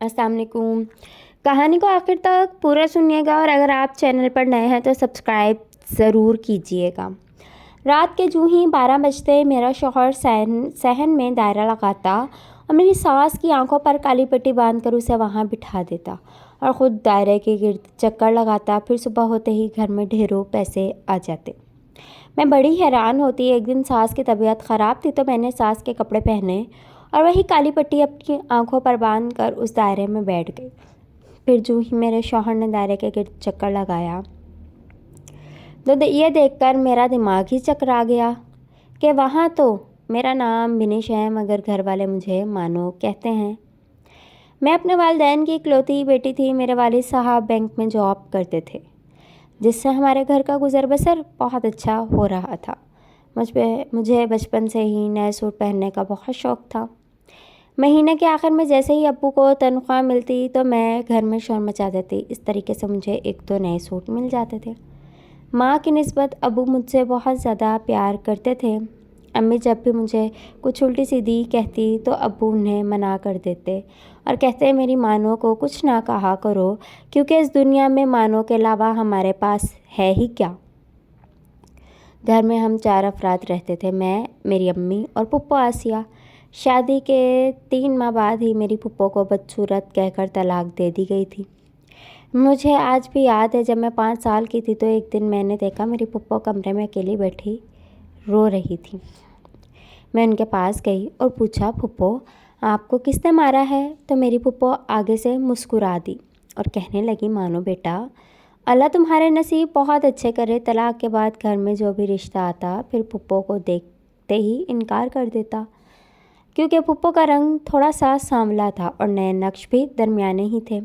السلام علیکم۔ کہانی کو آخر تک پورا سنیے گا، اور اگر آپ چینل پر نئے ہیں تو سبسکرائب ضرور کیجیے گا۔ رات کے جو ہی 12 بجتے میرا شوہر صحن میں دائرہ لگاتا اور میری ساس کی آنکھوں پر کالی پٹی باندھ کر اسے وہاں بٹھا دیتا اور خود دائرے کے گرد چکر لگاتا۔ پھر صبح ہوتے ہی گھر میں ڈھیروں پیسے آ جاتے۔ میں بڑی حیران ہوتی۔ ایک دن ساس کی طبیعت خراب تھی تو میں نے ساس کے کپڑے پہنے اور وہی کالی پٹی اپنی آنکھوں پر باندھ کر اس دائرے میں بیٹھ گئی۔ پھر جو ہی میرے شوہر نے دائرے کے گرد چکر لگایا تو یہ دیکھ کر میرا دماغ ہی چکرا گیا کہ وہاں تو میرا نام بنش ہے مگر گھر والے مجھے مانو کہتے ہیں۔ میں اپنے والدین کی اکلوتی بیٹی تھی۔ میرے والد صاحب بینک میں جاب کرتے تھے جس سے ہمارے گھر کا گزر بسر بہت اچھا ہو رہا تھا۔ مجھے بچپن سے ہی نئے سوٹ پہننے کا بہت شوق تھا۔ مہینے کے آخر میں جیسے ہی ابو کو تنخواہ ملتی تو میں گھر میں شور مچا دیتی۔ اس طریقے سے مجھے 1-2 نئے سوٹ مل جاتے تھے۔ ماں کی نسبت ابو مجھ سے بہت زیادہ پیار کرتے تھے۔ امی جب بھی مجھے کچھ الٹی سیدھی کہتی تو ابو انہیں منع کر دیتے اور کہتے میری مانو کو کچھ نہ کہا کرو کیونکہ اس دنیا میں مانو کے علاوہ ہمارے پاس ہے ہی کیا۔ گھر میں ہم 4 افراد رہتے تھے، میں، میری امی اور پھپھو آسیہ۔ شادی کے 3 ماہ بعد ہی میری پھپھو کو بدصورت کہہ کر طلاق دے دی گئی تھی۔ مجھے آج بھی یاد ہے جب میں 5 سال کی تھی تو ایک دن میں نے دیکھا میری پھپھو کمرے میں اکیلی بیٹھی رو رہی تھی۔ میں ان کے پاس گئی اور پوچھا پھپھو آپ کو کس نے مارا ہے؟ تو میری پھپھو آگے سے مسکرا دی اور کہنے لگی مانو بیٹا اللہ تمہارے نصیب بہت اچھے کرے۔ طلاق کے بعد گھر میں جو بھی رشتہ آتا پھر پھپھو کو دیکھتے ہی انکار کر دیتا کیونکہ پھپھو کا رنگ تھوڑا سا سانولا تھا اور نئے نقش بھی درمیانے ہی تھے۔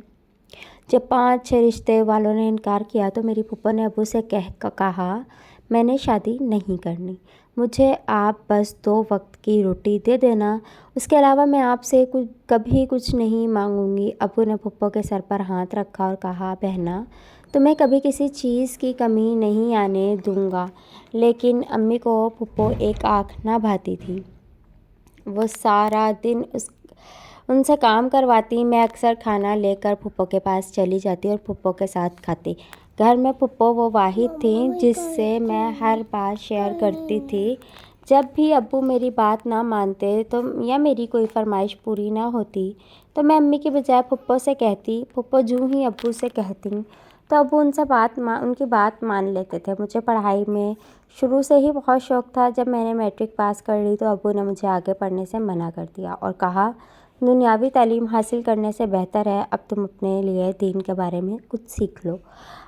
جب 5-6 رشتے والوں نے انکار کیا تو میری پھپھو نے ابو سے کہا میں نے شادی نہیں کرنی، مجھے آپ بس 2 وقت کی روٹی دے دینا، اس کے علاوہ میں آپ سے کبھی کچھ نہیں مانگوں گی۔ ابو نے پھپھو کے سر پر ہاتھ رکھا اور کہا بہنا تمہیں کبھی کسی چیز کی کمی نہیں آنے دوں گا۔ لیکن امی کو پھپھو ایک آنکھ نہ بھاتی تھی۔ وہ سارا دن ان سے کام کرواتی۔ میں اکثر کھانا لے کر پھپھو کے پاس چلی جاتی اور پھپھو کے ساتھ کھاتی۔ گھر میں پھپھو وہ واحد تھیں جس سے میں ہر بات شیئر کرتی تھی۔ جب بھی ابو میری بات نہ مانتے تو یا میری کوئی فرمائش پوری نہ ہوتی تو میں امی کی بجائے پھپھو سے کہتی۔ پھپھو جو ہی ابو سے کہتی تو ابو ان کی بات مان لیتے تھے۔ مجھے پڑھائی میں شروع سے ہی بہت شوق تھا۔ جب میں نے میٹرک پاس کر لی تو ابو نے مجھے آگے پڑھنے سے منع کر دیا اور کہا دنیاوی تعلیم حاصل کرنے سے بہتر ہے اب تم اپنے لیے دین کے بارے میں کچھ سیکھ لو۔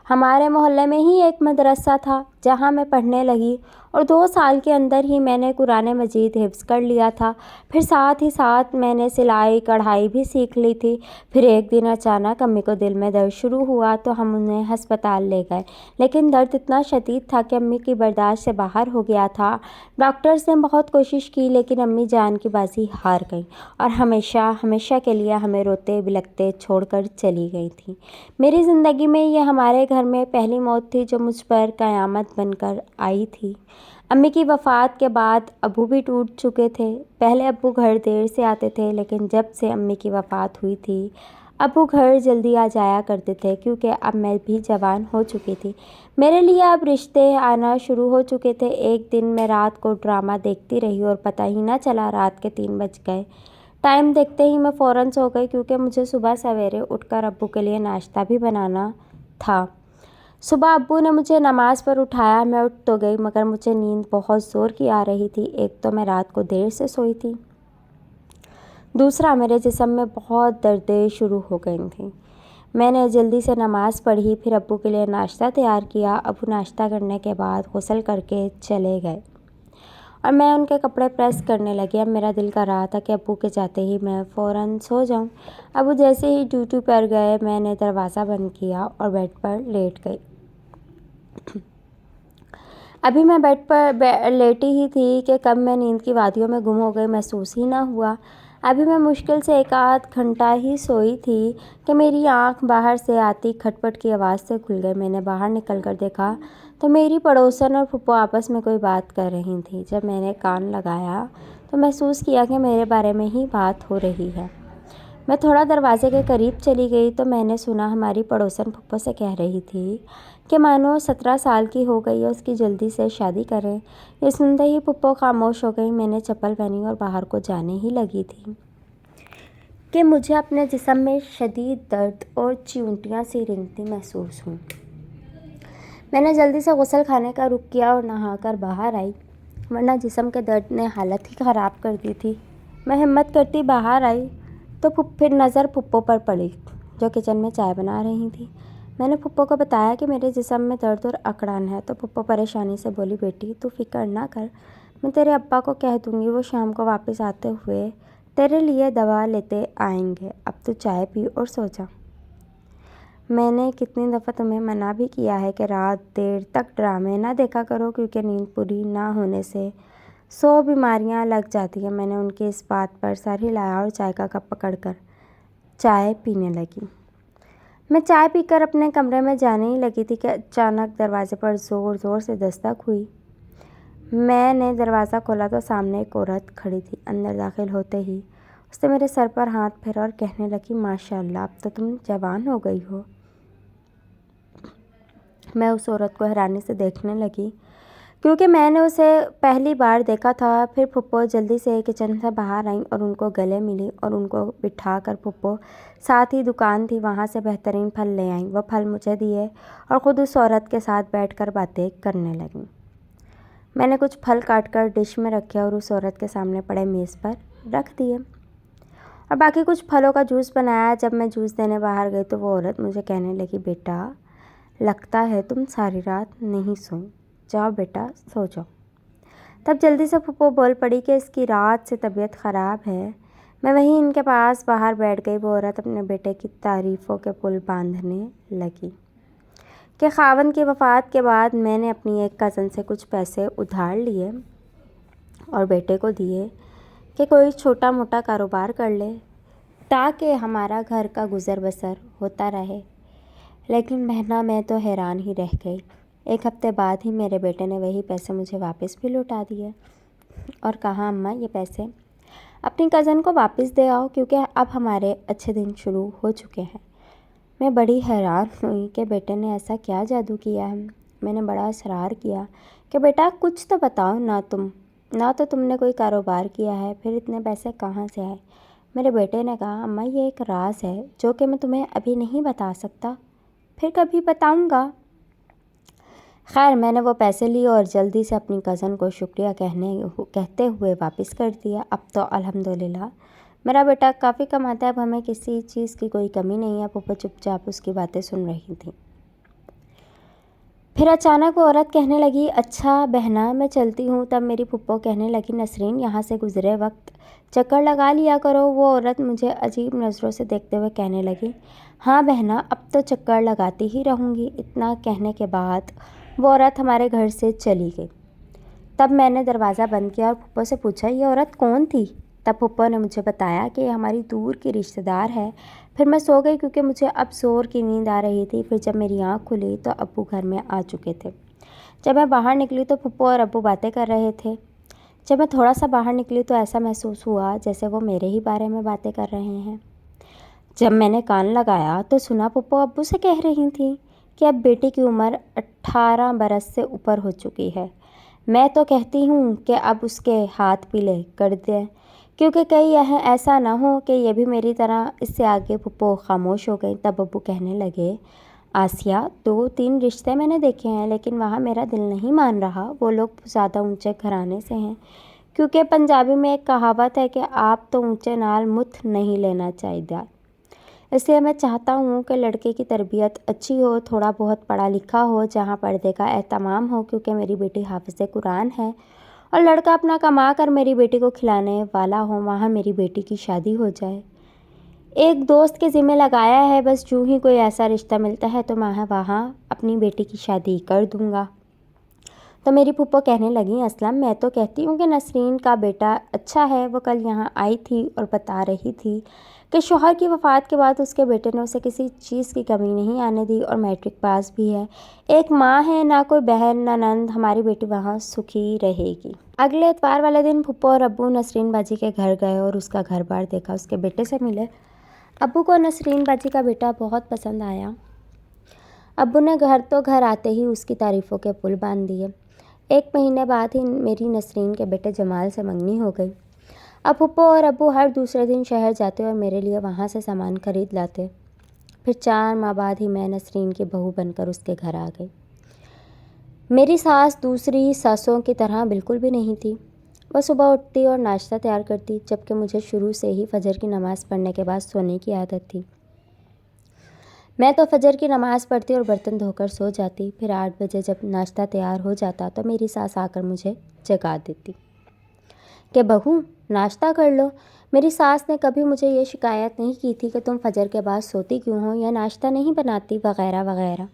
ہمارے محلے میں ہی ایک مدرسہ تھا جہاں میں پڑھنے لگی اور 2 سال کے اندر ہی میں نے قرآن مجید حفظ کر لیا تھا۔ پھر ساتھ ہی ساتھ میں نے سلائی کڑھائی بھی سیکھ لی تھی۔ پھر ایک دن اچانک امی کو دل میں درد شروع ہوا تو ہم انہیں ہسپتال لے گئے، لیکن درد اتنا شدید تھا کہ امی کی برداشت سے باہر ہو گیا تھا۔ ڈاکٹرز نے بہت کوشش کی لیکن امی جان کی بازی ہار گئیں اور ہمیشہ کے لیے ہمیں روتے بلکتے چھوڑ کر چلی گئی تھیں۔ میری زندگی میں یہ ہمارے گھر میں پہلی موت تھی جو مجھ پر قیامت بن کر آئی تھی۔ امی کی وفات کے بعد ابو بھی ٹوٹ چکے تھے۔ پہلے ابو گھر دیر سے آتے تھے لیکن جب سے امی کی وفات ہوئی تھی ابو گھر جلدی آ جایا کرتے تھے کیونکہ اب میں بھی جوان ہو چکی تھی۔ میرے لیے اب رشتے آنا شروع ہو چکے تھے۔ ایک دن میں رات کو ڈرامہ دیکھتی رہی اور پتہ ہی نہ چلا رات کے 3 بج گئے۔ ٹائم دیکھتے ہی میں فوراً سو گئی کیونکہ مجھے صبح سویرے اٹھ کر ابو کے لیے ناشتہ بھی بنانا تھا۔ صبح ابو نے مجھے نماز پر اٹھایا۔ میں اٹھ تو گئی مگر مجھے نیند بہت زور کی آ رہی تھی۔ ایک تو میں رات کو دیر سے سوئی تھی، دوسرا میرے جسم میں بہت دردیں شروع ہو گئی تھیں۔ میں نے جلدی سے نماز پڑھی، پھر ابو کے لیے ناشتہ تیار کیا۔ ابو ناشتہ کرنے کے بعد غسل کر کے چلے گئے اور میں ان کے کپڑے پریس کرنے لگی۔ اب میرا دل کر رہا تھا کہ ابو کے جاتے ہی میں فوراً سو جاؤں۔ ابو جیسے ہی ڈیوٹی پر گئے میں نے دروازہ بند کیا اور بیڈ پر لیٹ گئی۔ ابھی میں بیڈ پر لیٹی ہی تھی کہ کب میں نیند کی وادیوں میں گم ہو گئی محسوس ہی نہ ہوا۔ ابھی میں مشکل سے 1-8 گھنٹہ ہی سوئی تھی کہ میری آنکھ باہر سے آتی کھٹ پٹ کی آواز سے کھل گئی۔ میں نے باہر نکل کر دیکھا تو میری پڑوسن اور پھپھو آپس میں کوئی بات کر رہی تھیں۔ جب میں نے کان لگایا تو محسوس کیا کہ میرے بارے میں ہی بات ہو رہی ہے۔ میں تھوڑا دروازے کے قریب چلی گئی تو میں نے سنا ہماری پڑوسن پھپھو سے کہہ رہی تھی کہ مانو 17 سال کی ہو گئی ہے، اس کی جلدی سے شادی کریں۔ یہ سنتے ہی پھپھو خاموش ہو گئی۔ میں نے چپل پہنی اور باہر کو جانے ہی لگی تھی کہ مجھے اپنے جسم میں شدید درد اور چیونٹیاں سی رینگتی محسوس ہوئیں۔ میں نے جلدی سے غسل خانے کا رخ کیا اور نہا کر باہر آئی، ورنہ جسم کے درد نے حالت ہی خراب کر دی تھی۔ میں ہمت کرتی باہر آئی تو پھر نظر پھپھو پر پڑی جو کچن میں چائے بنا رہی تھی۔ میں نے پھپھو کو بتایا کہ میرے جسم میں درد اور اکڑن ہے تو پھپھو پریشانی سے بولی، بیٹی تو فکر نہ کر، میں تیرے ابا کو کہہ دوں گی، وہ شام کو واپس آتے ہوئے تیرے لیے دوا لیتے آئیں گے، اب تو چائے پی اور سو جا۔ میں نے کتنی دفعہ تمہیں منع بھی کیا ہے کہ رات دیر تک ڈرامے نہ دیکھا کرو، کیونکہ نیند پوری نہ ہونے سے 100 بیماریاں لگ جاتی ہیں۔ میں نے ان کی اس بات پر سر ہلایا اور چائے کا کپ پکڑ کر چائے پینے لگی۔ میں چائے پی کر اپنے کمرے میں جانے ہی لگی تھی کہ اچانک دروازے پر زور زور سے دستک ہوئی۔ میں نے دروازہ کھولا تو سامنے ایک عورت کھڑی تھی۔ اندر داخل ہوتے ہی اس نے میرے سر پر ہاتھ پھیرا اور کہنے لگی، ماشاء اللہ، اب تو تم جوان ہو گئی ہو۔ میں اس عورت کو حیرانی سے دیکھنے لگی کیونکہ میں نے اسے پہلی بار دیکھا تھا۔ پھر پھپھو جلدی سے کچن سے باہر آئیں اور ان کو گلے ملی اور ان کو بٹھا کر پھپھو ساتھ ہی دکان تھی وہاں سے بہترین پھل لے آئیں۔ وہ پھل مجھے دیے اور خود اس عورت کے ساتھ بیٹھ کر باتیں کرنے لگیں۔ میں نے کچھ پھل کاٹ کر ڈش میں رکھے اور اس عورت کے سامنے پڑے میز پر رکھ دیے اور باقی کچھ پھلوں کا جوس بنایا۔ جب میں جوس دینے باہر گئی تو وہ عورت مجھے کہنے لگی، بیٹا لگتا ہے تم ساری رات نہیں سوئی، جاؤ بیٹا سو جاؤ۔ تب جلدی سے پھپھو بول پڑی کہ اس کی رات سے طبیعت خراب ہے۔ میں وہیں ان کے پاس باہر بیٹھ گئی۔ وہ عورت اپنے بیٹے کی تعریفوں کے پل باندھنے لگی کہ خاوند کی وفات کے بعد میں نے اپنی ایک کزن سے کچھ پیسے ادھار لیے اور بیٹے کو دیے کہ کوئی چھوٹا موٹا کاروبار کر لے تاکہ ہمارا گھر کا گزر بسر ہوتا رہے۔ لیکن بہنا میں تو حیران ہی رہ گئی۔ ایک ہفتے بعد ہی میرے بیٹے نے وہی پیسے مجھے واپس بھی لوٹا دیے اور کہا، اماں یہ پیسے اپنی کزن کو واپس دے آؤ کیونکہ اب ہمارے اچھے دن شروع ہو چکے ہیں۔ میں بڑی حیران ہوئی کہ بیٹے نے ایسا کیا جادو کیا ہے۔ میں نے بڑا اصرار کیا کہ بیٹا کچھ تو بتاؤ، نہ تو تم نے کوئی کاروبار کیا ہے، پھر اتنے پیسے کہاں سے آئے؟ میرے بیٹے نے کہا، اماں یہ ایک راز ہے جو کہ میں تمہیں ابھی نہیں بتا سکتا، پھر کبھی بتاؤں گا۔ خیر میں نے وہ پیسے لیے اور جلدی سے اپنی کزن کو شکریہ کہتے ہوئے واپس کر دیا۔ اب تو الحمدللہ میرا بیٹا کافی کماتا ہے، اب ہمیں کسی چیز کی کوئی کمی نہیں ہے۔ پھپھو چپ چاپ اس کی باتیں سن رہی تھی۔ پھر اچانک وہ عورت کہنے لگی، اچھا بہنا میں چلتی ہوں۔ تب میری پھپھو کہنے لگی، نسرین یہاں سے گزرے وقت چکر لگا لیا کرو۔ وہ عورت مجھے عجیب نظروں سے دیکھتے ہوئے کہنے لگی، ہاں بہنا اب تو چکر لگاتی ہی رہوں گی۔ اتنا کہنے کے بعد وہ عورت ہمارے گھر سے چلی گئی۔ تب میں نے دروازہ بند کیا اور پھپھو سے پوچھا، یہ عورت کون تھی؟ تب پھپھو نے مجھے بتایا کہ یہ ہماری دور کی رشتہ دار ہے۔ پھر میں سو گئی کیونکہ مجھے اب زور کی نیند آ رہی تھی۔ پھر جب میری آنکھ کھلی تو ابو گھر میں آ چکے تھے۔ جب میں باہر نکلی تو پھپھو اور ابو باتیں کر رہے تھے۔ جب میں تھوڑا سا باہر نکلی تو ایسا محسوس ہوا جیسے وہ میرے ہی بارے میں باتیں کر رہے ہیں۔ جب میں نے کان لگایا تو سنا پھپھو ابو سے کہہ رہی تھیں کہ اب بیٹی کی عمر 18 برس سے اوپر ہو چکی ہے۔ میں تو کہتی ہوں کہ اب اس کے ہاتھ پیلے کر دیں کیونکہ کہیں ایسا نہ ہو کہ یہ بھی میری طرح۔ اس سے آگے پھپھو خاموش ہو گئی۔ تب ابو کہنے لگے، آسیہ 2-3 رشتے میں نے دیکھے ہیں لیکن وہاں میرا دل نہیں مان رہا۔ وہ لوگ زیادہ اونچے گھرانے سے ہیں کیونکہ پنجابی میں ایک کہاوت ہے کہ آپ تو اونچے نال متھ نہیں لینا چاہیے۔ اس لیے میں چاہتا ہوں کہ لڑکے کی تربیت اچھی ہو، تھوڑا بہت پڑھا لکھا ہو، جہاں پردے کا اہتمام ہو کیونکہ میری بیٹی حافظ قرآن ہے، اور لڑکا اپنا کما کر میری بیٹی کو کھلانے والا ہو، وہاں میری بیٹی کی شادی ہو جائے۔ ایک دوست کے ذمہ لگایا ہے، بس جو ہی کوئی ایسا رشتہ ملتا ہے تو میں وہاں اپنی بیٹی کی شادی کر دوں گا۔ تو میری پھپھو کہنے لگی، اسلم میں تو کہتی ہوں کہ نسرین کا بیٹا اچھا ہے۔ وہ کل یہاں آئی تھی اور بتا رہی تھی کہ شوہر کی وفات کے بعد اس کے بیٹے نے اسے کسی چیز کی کمی نہیں آنے دی اور میٹرک پاس بھی ہے۔ ایک ماں ہے، نہ کوئی بہن نہ نند، ہماری بیٹی وہاں سکھی رہے گی۔ اگلے اتوار والے دن پھپھو اور ابو نسرین باجی کے گھر گئے اور اس کا گھر بار دیکھا، اس کے بیٹے سے ملے ابو کو نسرین باجی کا بیٹا بہت پسند آیا۔ ابو نے گھر آتے ہی اس کی تعریفوں کے پل باندھ دیے۔ 1 مہینے بعد ہی میری نسرین کے بیٹے جمال سے منگنی ہو گئی۔ اب پھپھو اور ابو ہر دوسرے دن شہر جاتے اور میرے لیے وہاں سے سامان خرید لاتے۔ پھر 4 ماہ بعد ہی میں نسرین کی بہو بن کر اس کے گھر آ گئی۔ میری ساس دوسری ساسوں کی طرح بالکل بھی نہیں تھی۔ وہ صبح اٹھتی اور ناشتہ تیار کرتی، جبکہ مجھے شروع سے ہی فجر کی نماز پڑھنے کے بعد سونے کی عادت تھی۔ میں تو فجر کی نماز پڑھتی اور برتن دھو کر سو جاتی۔ پھر 8 بجے جب ناشتہ تیار ہو جاتا تو میری ساس آ کر مجھے جگا دیتی کہ بہو ناشتہ کر لو۔ میری ساس نے کبھی مجھے یہ شکایت نہیں کی تھی کہ تم فجر کے بعد سوتی کیوں ہو یا ناشتہ نہیں بناتی وغیرہ وغیرہ۔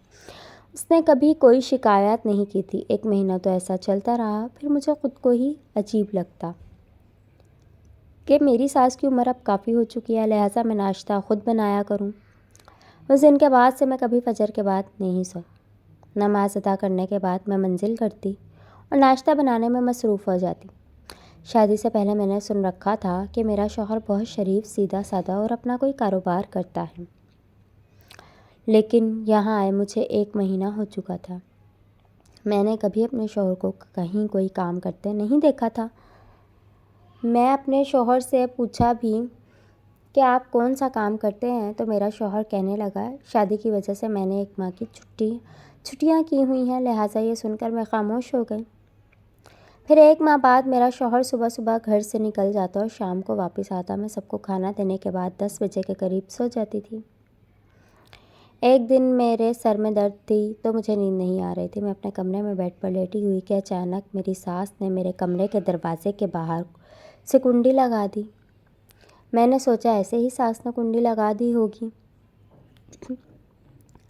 اس نے کبھی کوئی شکایت نہیں کی تھی۔ 1 مہینہ تو ایسا چلتا رہا۔ پھر مجھے خود کو ہی عجیب لگتا کہ میری ساس کی عمر اب کافی ہو چکی ہے، لہٰذا میں ناشتہ خود بنایا کروں۔ اس دن کے بعد سے میں کبھی فجر کے بعد نہیں سوئی۔ نماز ادا کرنے کے بعد میں منزل کرتی اور ناشتہ بنانے میں مصروف ہو جاتی۔ شادی سے پہلے میں نے سن رکھا تھا کہ میرا شوہر بہت شریف، سیدھا سادہ اور اپنا کوئی کاروبار کرتا ہے، لیکن یہاں آئے مجھے 1 مہینہ ہو چکا تھا۔ میں نے کبھی اپنے شوہر کو کہیں کوئی کام کرتے نہیں دیکھا تھا۔ میں اپنے شوہر سے پوچھا بھی کہ آپ کون سا کام کرتے ہیں تو میرا شوہر کہنے لگا شادی کی وجہ سے میں نے 1 ماہ کی چھٹیاں کی ہوئی ہیں، لہٰذا یہ سن کر میں خاموش ہو گئی۔ پھر 1 ماہ بعد میرا شوہر صبح گھر سے نکل جاتا اور شام کو واپس آتا۔ میں سب کو کھانا دینے کے بعد 10 بجے کے قریب سو جاتی تھی۔ ایک دن میرے سر میں درد تھی تو مجھے نیند نہیں آ رہی تھی۔ میں اپنے کمرے میں بیڈ پر لیٹی ہوئی کہ اچانک میری ساس نے میرے کمرے کے دروازے کے باہر سے کنڈی لگا دی۔ میں نے سوچا ایسے ہی ساس نے کنڈی لگا دی ہوگی۔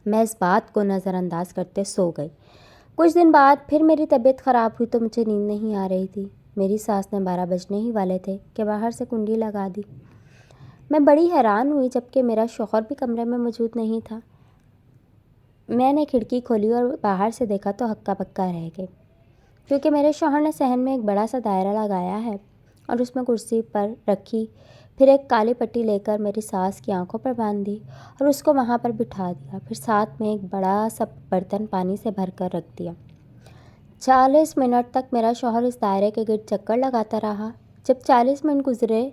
میں اس بات کو نظر انداز کرتے سو گئی۔ کچھ دن بعد پھر میری طبیعت خراب ہوئی تو مجھے نیند نہیں آ رہی تھی۔ میری ساس نے 12 بجنے ہی والے تھے کہ باہر سے کنڈی لگا دی۔ میں بڑی حیران ہوئی، جبکہ میرا شوہر بھی کمرے میں موجود نہیں تھا۔ میں نے کھڑکی کھولی اور باہر سے دیکھا تو ہکا بکا رہ گئی، کیونکہ میرے شوہر نے صحن میں ایک بڑا سا دائرہ لگایا ہے اور اس میں کرسی پر رکھی، پھر ایک کالی پٹی لے کر میری ساس کی آنکھوں پر باندھ دی اور اس کو وہاں پر بٹھا دیا، پھر ساتھ میں ایک بڑا سا برتن پانی سے بھر کر رکھ دیا۔ 40 منٹ تک میرا شوہر اس دائرے کے گرد چکر لگاتا رہا۔ جب 40 منٹ گزرے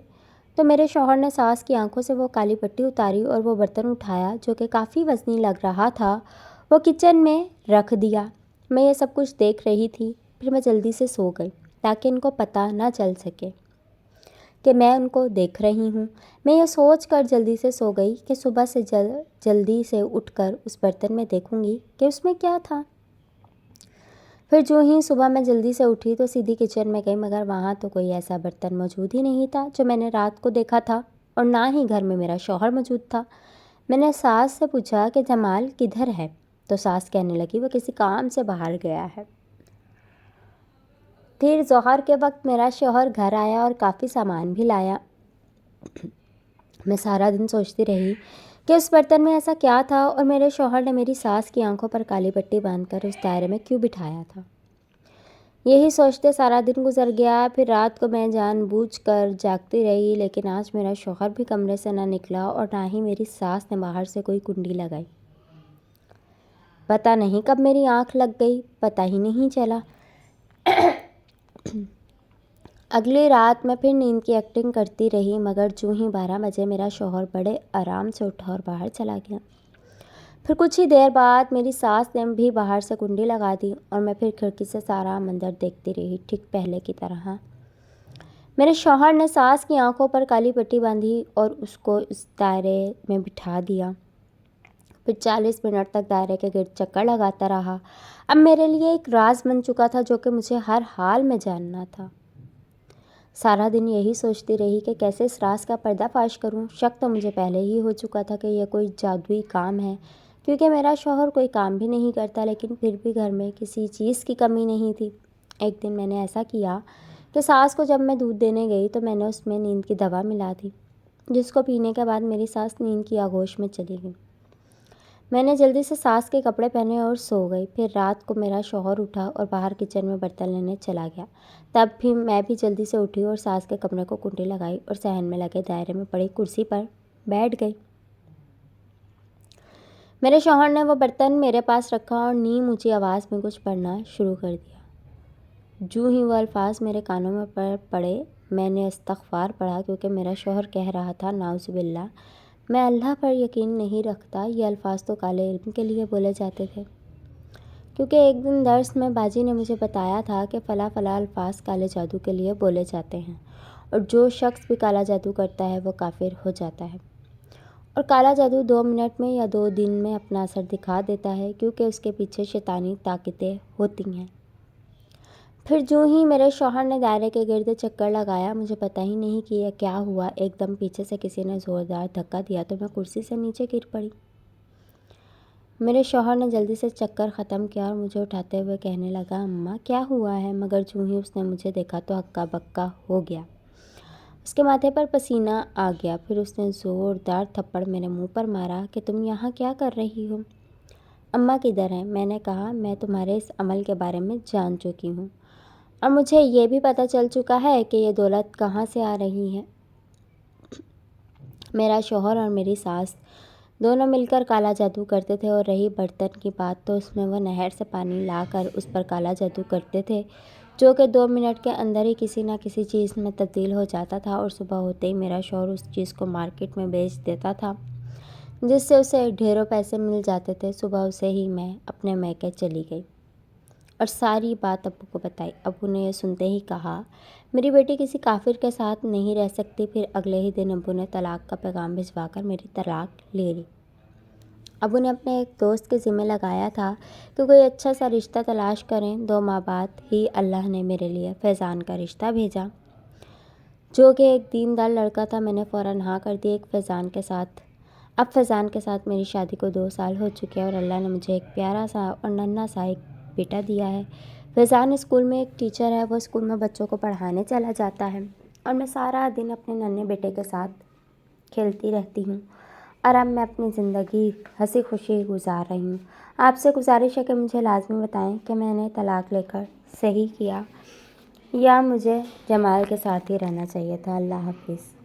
تو میرے شوہر نے ساس کی آنکھوں سے وہ کالی پٹی اتاری اور وہ برتن اٹھایا جو کہ کافی وزنی لگ رہا تھا، وہ کچن میں رکھ دیا۔ میں یہ سب کچھ دیکھ رہی تھی۔ پھر میں جلدی سے سو گئی تاکہ ان کو پتہ نہ چل سکے کہ میں ان کو دیکھ رہی ہوں۔ میں یہ سوچ کر جلدی سے سو گئی کہ صبح سے جلدی سے اٹھ کر اس برتن میں دیکھوں گی کہ اس میں کیا تھا۔ پھر جو ہی صبح میں جلدی سے اٹھی تو سیدھی کچن میں گئی، مگر وہاں تو کوئی ایسا برتن موجود ہی نہیں تھا جو میں نے رات کو دیکھا تھا، اور نہ ہی گھر میں میرا شوہر موجود تھا۔ میں نے ساس سے پوچھا کہ جمال کدھر ہے تو ساس کہنے لگی وہ کسی کام سے باہر گیا ہے۔ پھر ظہر کے وقت میرا شوہر گھر آیا اور کافی سامان بھی لایا۔ میں سارا دن سوچتی رہی کہ اس برتن میں ایسا کیا تھا اور میرے شوہر نے میری ساس کی آنکھوں پر کالی پٹی باندھ کر اس دائرے میں کیوں بٹھایا تھا۔ یہی سوچتے سارا دن گزر گیا۔ پھر رات کو میں جان بوجھ کر جاگتی رہی، لیکن آج میرا شوہر بھی کمرے سے نہ نکلا اور نہ ہی میری ساس نے باہر سے کوئی کنڈی لگائی۔ پتہ نہیں کب میری آنکھ لگ گئی، پتہ ہی نہیں چلا۔ اگلی رات میں پھر نیند کی ایکٹنگ کرتی رہی، مگر جو ہی 12 بجے میرا شوہر بڑے آرام سے اٹھا اور باہر چلا گیا۔ پھر کچھ ہی دیر بعد میری ساس نے بھی باہر سے کنڈی لگا دی اور میں پھر کھڑکی سے سارا منظر دیکھتی رہی، ٹھیک پہلے کی طرح۔ میرے شوہر نے ساس کی آنکھوں پر کالی پٹی باندھی اور اس کو اس دائرے میں بٹھا دیا۔ پھر 40 منٹ تک دائرے کے گرد چکر لگاتا رہا۔ اب میرے لیے ایک راز بن چکا تھا جو کہ مجھے ہر حال میں جاننا تھا۔ سارا دن یہی سوچتی رہی کہ کیسے اس راز کا پردہ فاش کروں۔ شک تو مجھے پہلے ہی ہو چکا تھا کہ یہ کوئی جادوئی کام ہے، کیونکہ میرا شوہر کوئی کام بھی نہیں کرتا، لیکن پھر بھی گھر میں کسی چیز کی کمی نہیں تھی۔ ایک دن میں نے ایسا کیا کہ ساس کو جب میں دودھ دینے گئی تو میں نے اس میں نیند کی دوا ملا دی، جس کو پینے کے بعد میری ساس نیند کی آغوش میں چلی گئی۔ میں نے جلدی سے ساس کے کپڑے پہنے اور سو گئی۔ پھر رات کو میرا شوہر اٹھا اور باہر کچن میں برتن لینے چلا گیا۔ تب بھی میں بھی جلدی سے اٹھی اور ساس کے کمرے کو کنڈی لگائی اور صحن میں لگے دائرے میں پڑی کرسی پر بیٹھ گئی۔ میرے شوہر نے وہ برتن میرے پاس رکھا اور نیم اونچی آواز میں کچھ پڑھنا شروع کر دیا۔ جو ہی وہ الفاظ میرے کانوں میں پڑے میں نے استغفار پڑھا، کیونکہ میرا شوہر کہہ رہا تھا نعوذ باللہ میں اللہ پر یقین نہیں رکھتا، یہ الفاظ تو کالے علم کے لیے بولے جاتے تھے۔ کیونکہ ایک دن درس میں باجی نے مجھے بتایا تھا کہ فلاں فلاں الفاظ کالے جادو کے لیے بولے جاتے ہیں، اور جو شخص بھی کالا جادو کرتا ہے وہ کافر ہو جاتا ہے، اور کالا جادو 2 منٹ میں یا 2 دن میں اپنا اثر دکھا دیتا ہے، کیونکہ اس کے پیچھے شیطانی طاقتیں ہوتی ہیں۔ پھر جو ہی میرے شوہر نے دائرے کے گرد چکر لگایا، مجھے پتہ ہی نہیں کہ یہ کیا ہوا، ایک دم پیچھے سے کسی نے زوردار دھکا دیا تو میں کرسی سے نیچے گر پڑی۔ میرے شوہر نے جلدی سے چکر ختم کیا اور مجھے اٹھاتے ہوئے کہنے لگا اماں کیا ہوا ہے، مگر جو ہی اس نے مجھے دیکھا تو ہکا بکا ہو گیا، اس کے ماتھے پر پسینہ آ گیا۔ پھر اس نے زوردار تھپڑ میرے منہ پر مارا کہ تم یہاں کیا کر رہی ہو؟ اماں کدھر ہیں؟ میں نے کہا میں تمہارے اس عمل کے بارے میں جان چکی ہوں، اور مجھے یہ بھی پتہ چل چکا ہے کہ یہ دولت کہاں سے آ رہی ہے۔ میرا شوہر اور میری ساس دونوں مل کر کالا جادو کرتے تھے، اور رہی برتن کی بات تو اس میں وہ نہر سے پانی لا کر اس پر کالا جادو کرتے تھے، جو کہ 2 منٹ کے اندر ہی کسی نہ کسی چیز میں تبدیل ہو جاتا تھا، اور صبح ہوتے ہی میرا شوہر اس چیز کو مارکیٹ میں بیچ دیتا تھا، جس سے اسے ڈھیروں پیسے مل جاتے تھے۔ صبح اسے ہی میں اپنے میکے چلی گئی اور ساری بات ابو کو بتائی۔ ابو نے یہ سنتے ہی کہا میری بیٹی کسی کافر کے ساتھ نہیں رہ سکتی۔ پھر اگلے ہی دن ابو نے طلاق کا پیغام بھجوا کر میری طلاق لے لی۔ ابو نے اپنے ایک دوست کے ذمہ لگایا تھا کہ کوئی اچھا سا رشتہ تلاش کریں۔ 2 ماہ بعد ہی اللہ نے میرے لیے فیضان کا رشتہ بھیجا، جو کہ ایک دیندار لڑکا تھا۔ میں نے فوراً ہاں کر دی اب فیضان کے ساتھ میری شادی کو 2 سال ہو چکے ہیں، اور اللہ نے مجھے ایک پیارا سا اور ننھا سا ایک بیٹا دیا ہے۔ فیضان اسکول میں ایک ٹیچر ہے، وہ اسکول میں بچوں کو پڑھانے چلا جاتا ہے، اور میں سارا دن اپنے ننھے بیٹے کے ساتھ کھیلتی رہتی ہوں، اور اب میں اپنی زندگی ہنسی خوشی گزار رہی ہوں۔ آپ سے گزارش ہے کہ مجھے لازمی بتائیں کہ میں نے طلاق لے کر صحیح کیا یا مجھے جمال کے ساتھ ہی رہنا چاہیے تھا۔ اللہ حافظ۔